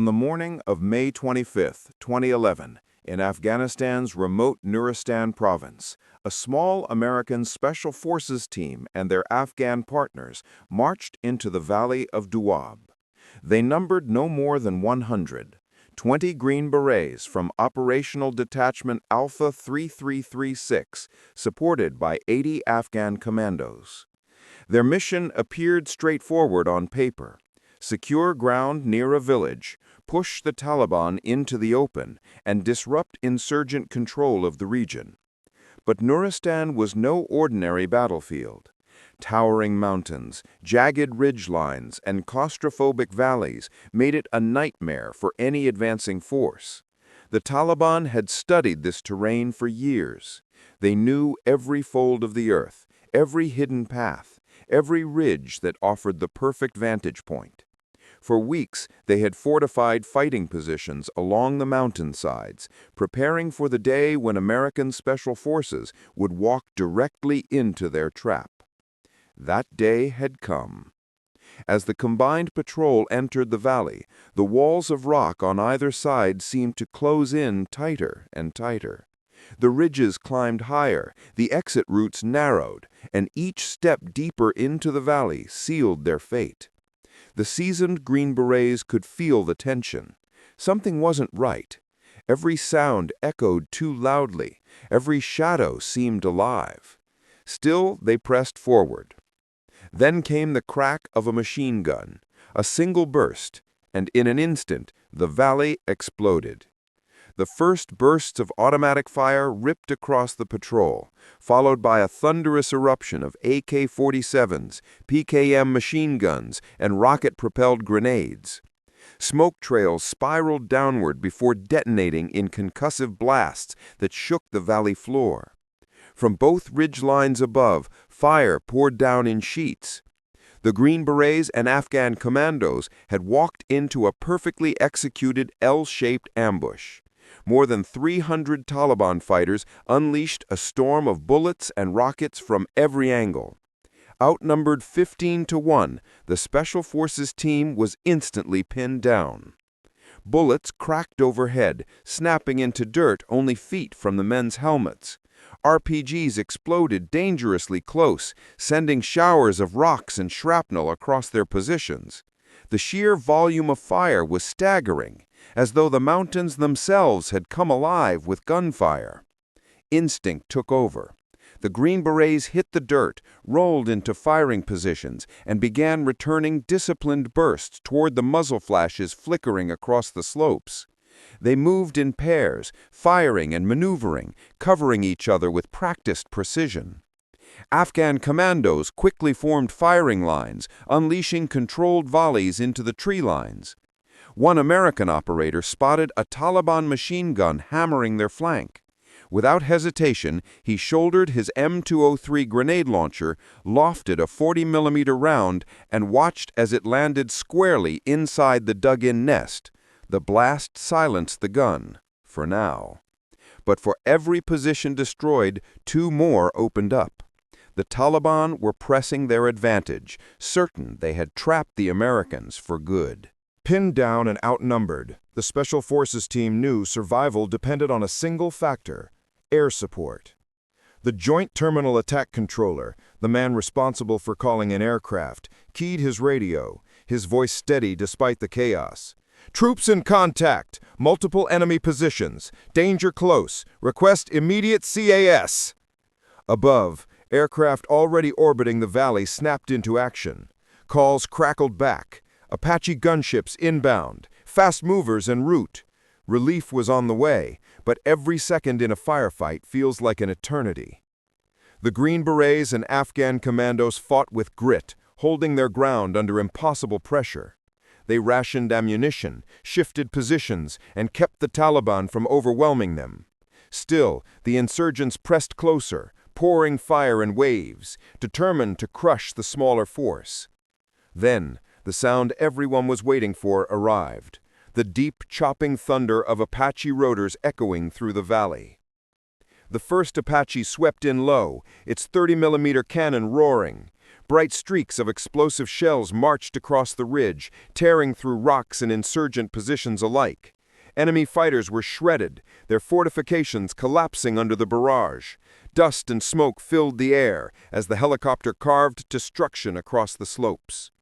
On the morning of May 25, 2011, in Afghanistan's remote Nuristan province, a small American Special Forces team and their Afghan partners marched into the valley of Duwab. They numbered no more than 100, 20 Green Berets from Operational Detachment Alpha 3336, supported by 80 Afghan commandos. Their mission appeared straightforward on paper: secure ground near a village, push the Taliban into the open, and disrupt insurgent control of the region. But Nuristan was no ordinary battlefield. Towering mountains, jagged ridgelines, and claustrophobic valleys made it a nightmare for any advancing force. The Taliban had studied this terrain for years. They knew every fold of the earth, every hidden path, every ridge that offered the perfect vantage point. For weeks, they had fortified fighting positions along the mountainsides, preparing for the day when American Special Forces would walk directly into their trap. That day had come. As the combined patrol entered the valley, the walls of rock on either side seemed to close in tighter and tighter. The ridges climbed higher, the exit routes narrowed, and each step deeper into the valley sealed their fate. The seasoned Green Berets could feel the tension. Something wasn't right. Every sound echoed too loudly. Every shadow seemed alive. Still, they pressed forward. Then came the crack of a machine gun, a single burst, and in an instant, the valley exploded. The first bursts of automatic fire ripped across the patrol, followed by a thunderous eruption of AK-47s, PKM machine guns, and rocket-propelled grenades. Smoke trails spiraled downward before detonating in concussive blasts that shook the valley floor. From both ridge lines above, fire poured down in sheets. The Green Berets and Afghan commandos had walked into a perfectly executed L-shaped ambush. More than 300 Taliban fighters unleashed a storm of bullets and rockets from every angle. Outnumbered 15-1, the Special Forces team was instantly pinned down. Bullets cracked overhead, snapping into dirt only feet from the men's helmets. RPGs exploded dangerously close, sending showers of rocks and shrapnel across their positions. The sheer volume of fire was staggering, as though the mountains themselves had come alive with gunfire. Instinct took over. The Green Berets hit the dirt, rolled into firing positions, and began returning disciplined bursts toward the muzzle flashes flickering across the slopes. They moved in pairs, firing and maneuvering, covering each other with practiced precision. Afghan commandos quickly formed firing lines, unleashing controlled volleys into the tree lines. One American operator spotted a Taliban machine gun hammering their flank. Without hesitation, he shouldered his M203 grenade launcher, lofted a 40mm round, and watched as it landed squarely inside the dug-in nest. The blast silenced the gun, for now. But for every position destroyed, two more opened up. The Taliban were pressing their advantage, certain they had trapped the Americans for good. Pinned down and outnumbered, the Special Forces team knew survival depended on a single factor: air support. The Joint Terminal Attack Controller, the man responsible for calling in aircraft, keyed his radio, his voice steady despite the chaos. "Troops in contact! Multiple enemy positions! Danger close! Request immediate CAS!" Above, aircraft already orbiting the valley snapped into action. Calls crackled back. Apache gunships inbound, fast movers en route. Relief was on the way, but every second in a firefight feels like an eternity. The Green Berets and Afghan commandos fought with grit, holding their ground under impossible pressure. They rationed ammunition, shifted positions, and kept the Taliban from overwhelming them. Still, the insurgents pressed closer, pouring fire in waves, determined to crush the smaller force. Then, the sound everyone was waiting for arrived, the deep, chopping thunder of Apache rotors echoing through the valley. The first Apache swept in low, its 30mm cannon roaring. Bright streaks of explosive shells marched across the ridge, tearing through rocks and insurgent positions alike. Enemy fighters were shredded, their fortifications collapsing under the barrage. Dust and smoke filled the air as the helicopter carved destruction across the slopes.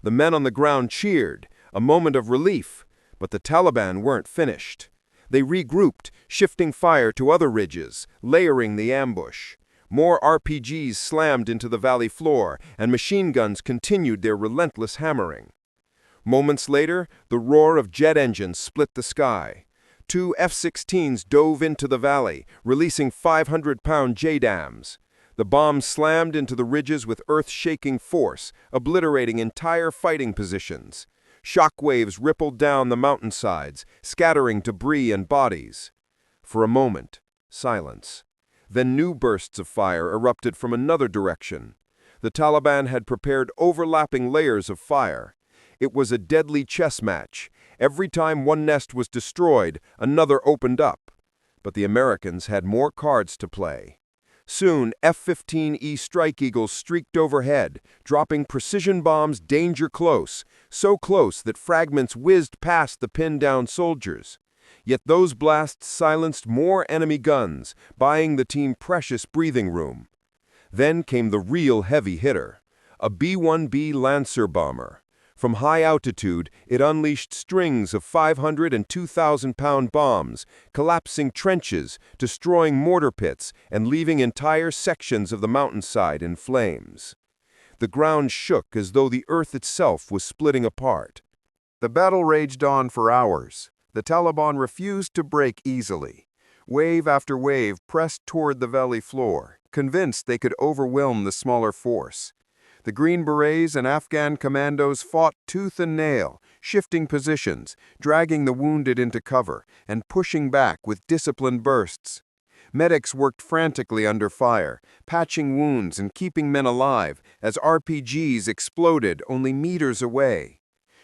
The men on the ground cheered, a moment of relief, but the Taliban weren't finished. They regrouped, shifting fire to other ridges, layering the ambush. More RPGs slammed into the valley floor, and machine guns continued their relentless hammering. Moments later, the roar of jet engines split the sky. 2 F-16s dove into the valley, releasing 500-pound JDAMs. The bombs slammed into the ridges with earth-shaking force, obliterating entire fighting positions. Shock waves rippled down the mountainsides, scattering debris and bodies. For a moment, silence. Then new bursts of fire erupted from another direction. The Taliban had prepared overlapping layers of fire. It was a deadly chess match. Every time one nest was destroyed, another opened up. But the Americans had more cards to play. Soon, F-15E Strike Eagles streaked overhead, dropping precision bombs danger close, so close that fragments whizzed past the pinned-down soldiers. Yet those blasts silenced more enemy guns, buying the team precious breathing room. Then came the real heavy hitter, a B-1B Lancer bomber. From high altitude, it unleashed strings of 500 and 2,000-pound bombs, collapsing trenches, destroying mortar pits, and leaving entire sections of the mountainside in flames. The ground shook as though the earth itself was splitting apart. The battle raged on for hours. The Taliban refused to break easily. Wave after wave pressed toward the valley floor, convinced they could overwhelm the smaller force. The Green Berets and Afghan commandos fought tooth and nail, shifting positions, dragging the wounded into cover, and pushing back with disciplined bursts. Medics worked frantically under fire, patching wounds and keeping men alive as RPGs exploded only meters away.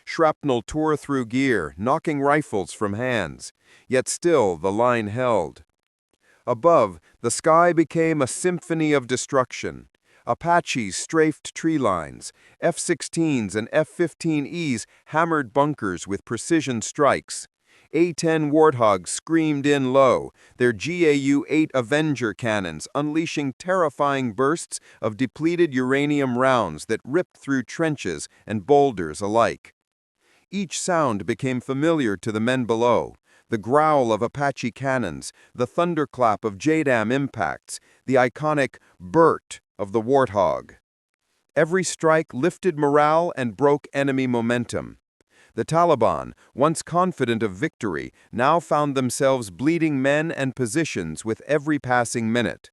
Shrapnel tore through gear, knocking rifles from hands, yet still the line held. Above, the sky became a symphony of destruction. Apaches strafed tree lines, F-16s and F-15Es hammered bunkers with precision strikes. A-10 Warthogs screamed in low, their GAU-8 Avenger cannons unleashing terrifying bursts of depleted uranium rounds that ripped through trenches and boulders alike. Each sound became familiar to the men below. The growl of Apache cannons, the thunderclap of JDAM impacts, the iconic "Bert" of the Warthog. Every strike lifted morale and broke enemy momentum. The Taliban, once confident of victory, now found themselves bleeding men and positions with every passing minute.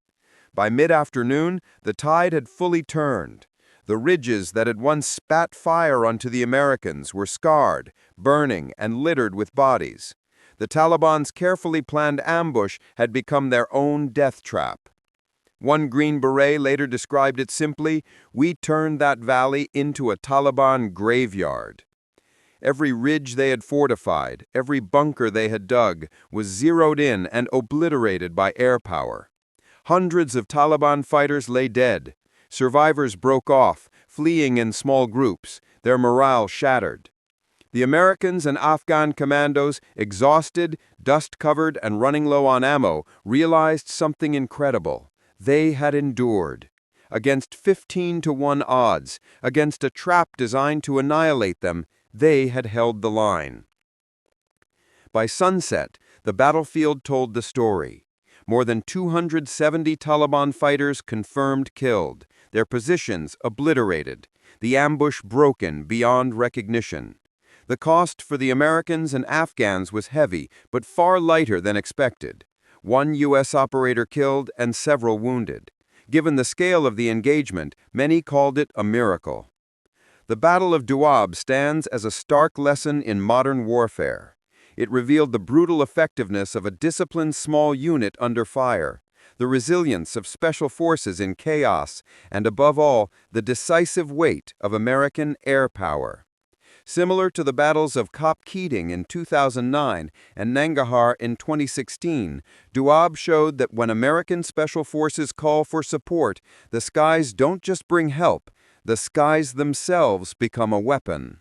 By mid-afternoon, the tide had fully turned. The ridges that had once spat fire onto the Americans were scarred, burning, and littered with bodies. The Taliban's carefully planned ambush had become their own death trap. One Green Beret later described it simply, "We turned that valley into a Taliban graveyard." Every ridge they had fortified, every bunker they had dug, was zeroed in and obliterated by air power. Hundreds of Taliban fighters lay dead. Survivors broke off, fleeing in small groups, their morale shattered. The Americans and Afghan commandos, exhausted, dust-covered, and running low on ammo, realized something incredible. They had endured. Against 15-to-1 odds, against a trap designed to annihilate them, they had held the line. By sunset, the battlefield told the story. More than 270 Taliban fighters confirmed killed, their positions obliterated, the ambush broken beyond recognition. The cost for the Americans and Afghans was heavy, but far lighter than expected. One U.S. operator killed and several wounded. Given the scale of the engagement, many called it a miracle. The Battle of Doab stands as a stark lesson in modern warfare. It revealed the brutal effectiveness of a disciplined small unit under fire, the resilience of special forces in chaos, and above all, the decisive weight of American air power. Similar to the battles of Kop Keating in 2009 and Nangarhar in 2016, Doab showed that when American special forces call for support, the skies don't just bring help, the skies themselves become a weapon.